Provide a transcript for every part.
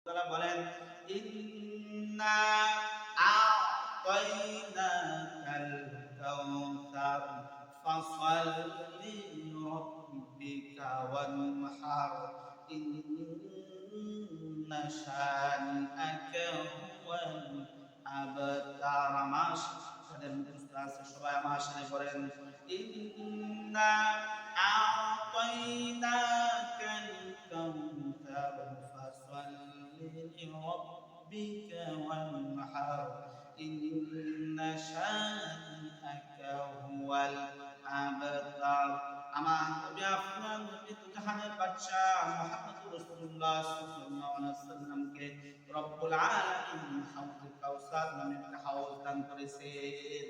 তাআলা বলেন ইন্না আ'তাইনাকাল কাউসার ফাসাল্লি লিরাব্বিকা ওয়ানহার ইন্না শানিআকা হুয়াল আবতার। মাস তাদের মুখস্থ আছে, সবাই আমার সাথে বলেন ইন্না আ'তাইনাকাল কাউসার ফাসাল্লি লিরাব্বিকা ওয়ানহার ইন্না শানিআকা হুয়াল আবতার। আমার নবী আপনার নবী তো জাহানের বাদশা মুহাম্মদুর রাসূলুল্লাহ সাল্লাল্লাহু আলাইহি ওয়াসাল্লামকে রব্বুল আলামিন হাউজে কাউসার নামে একটা হাউজ দান করেছেন।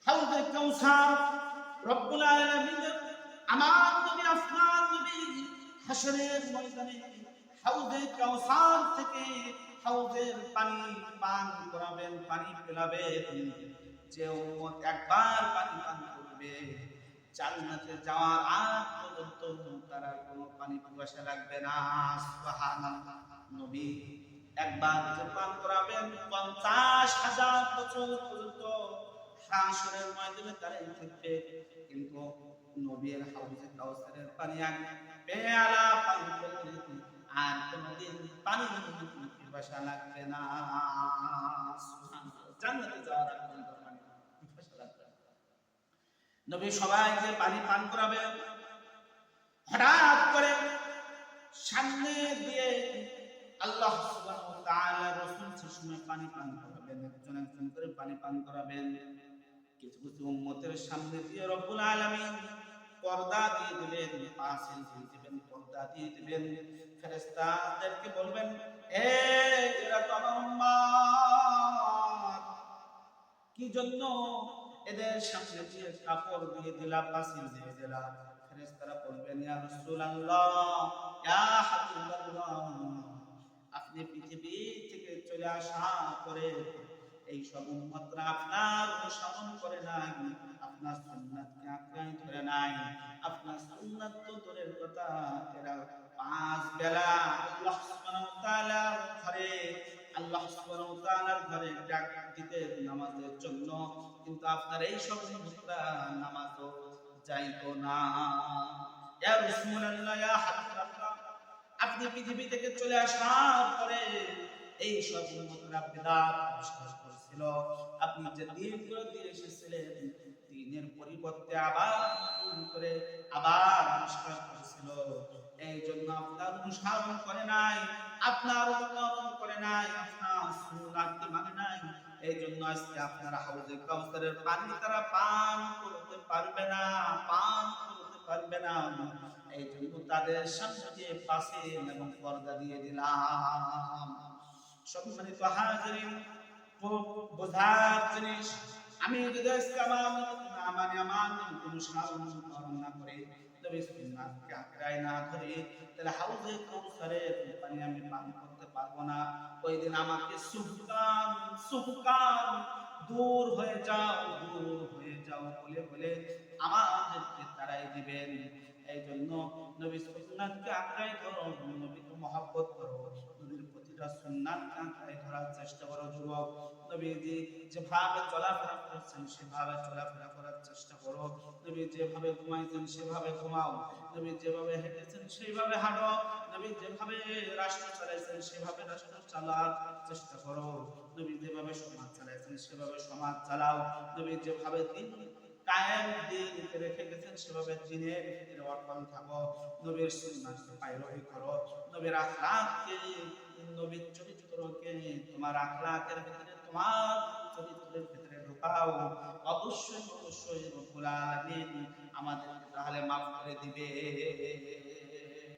হাউজে কাউসার রব্বুল আলামিন আমার নবী আপনার নবী হাশরের ময়দানে হাউজে কাউসার থেকে হাউজের পানি পান করাবেন, পানি পিলাবেন। যে উম্মত একবার পানি পান করবে জান্নাতে যাওয়ার আগ পর্যন্ত তার কোনো পানি পিপাসা লাগবে না। সুবহানাল্লাহ। নবী একবার যে পান করাবেন 50,000 বছর পর্যন্ত হাশরের ময়দানে দাঁড়িয়ে থাকবে, কিন্তু নবীর হাউজে কাউসারের পানি এক পেয়ালা পান করলে আর কোনদিন পানি পিপাসা লাগবে না। সুবহানাল্লাহ। জান্নাতে যাওয়ার আগ পর্যন্ত পানি পিপাসা লাগবে না। নবী সবাইকে পানি পান করাবেন। হঠাৎ করে সামনে দিয়ে আল্লাহ সুবহানাহু ওয়া তাআলা রাসূল সে সময় পানি পান করাবেন, একজন একজন করে পানি পান করাবেন। কিছু কিছু উম্মতের সামনে দিয়ে রব্বুল আলামিন পর্দা দিয়ে দিবেন, পাশে দিয়ে দিবেন, পর্দা দিয়ে দিবেন। ফেরেশতাদেরকে বলবেন, এরা তো আমার উম্মত, কি জন্য এদের সামনে দিয়ে কাপড় দিয়ে দিলা, পাশে দিয়ে দিলা? ফেরেশতারা বলবেন, ইয়া রাসূলুল্লাহ, ইয়া হাবিবাল্লাহ, আপনি পৃথিবী থেকে চলে আসার পরে এই সব উম্মতরা আপনার অনুসরণ করে নাই, আপনার সুন্নাতকে আঁকড়ে ধরে নাই। আপনার সুন্নাত তো দূরের কথা, এরা 5 বেলা আল্লাহ সুবহানাহু ওয়া তাআলার ঘরে ডাক দিতে নামাজের জন্য, কিন্তু আপনার এই সব উম্মতরা নামাজও যাইতো না। ইয়া রাসূলুল্লাহ, ইয়া হাবিবাল্লাহ, আপনি পৃথিবী থেকে চলে আসার পরে এই সব উম্মতরা বিদআত আবিষ্কার করেছিল। আপনি যে দিনগুলো দিয়ে এসেছিলেন, দিনের পরিবর্তে আবার নতুন করে আবার আবিষ্কার করেছিল। এই জন্য আপনার অনুসরণ করে নাই, আপনার অনুকরণ করে নাই, আপনার সুন্নাতকে মানে নাই। এই জন্য আজকে আপনার হাউজে কাউসারের পানি তারা পান করতে পারবে না, পান করতে পারবে না। এই জন্য তাদের সামনে দিয়ে পাশে এবং পর্দা দিয়ে দিলাম। সম্মানিত হাজিরিন, খুব বোঝার জিনিস, আমি যদি আমার অনুসরণ না করে তবে সুন্নাতকে আঁকড়াই না ধরে, তাহলে হাউজে কাউসারের পানি আমি পান করতে পারবো না। ওই দিন আমাকে সুবকান দূর হয়ে যাও, দূর হয়ে যাও বলে বলে আমাদেরকে তাড়াই দিবেন। এই জন্য নবী সুন্নাতকে আঁকড়াই ধরো, নবীকে মহব্বত করো, নবীর প্রতিটা সুন্নাতকে আঁকড়াই ধরার চেষ্টা করো। যুবক, নবীজি যেভাবে চলাফেরা করছেন সেভাবে চলাফেরা করার চেষ্টা করো। নবী যেভাবে ঘুমাইছেন সেভাবে ঘুমাও, নবী যেভাবে হেঁটেছেন সেইভাবে হাঁটো, নবী যেভাবে রাষ্ট্র চালাইছেন সেভাবে রাষ্ট্র চালার চেষ্টা করো, নবী যেভাবে সমাজ চালাইছেন সেভাবে সমাজ চালাও, নবী যেভাবে দিন কায়েম দিন রেখে গেছেন সেভাবে দিনের ভিতরে অটল থাকো, নবীর সুন্নাতকে পায়রোহি করো, নবীর আখলাককে, নবীর চরিত্রকে তোমার আখলাকের ভিতরে, তোমার চরিত্রের ভিতরে ঢোকাও। অবশ্যই অবশ্যই রব্বুল আলামিন আমাদেরকে তাহলে মাফ করে দিবে।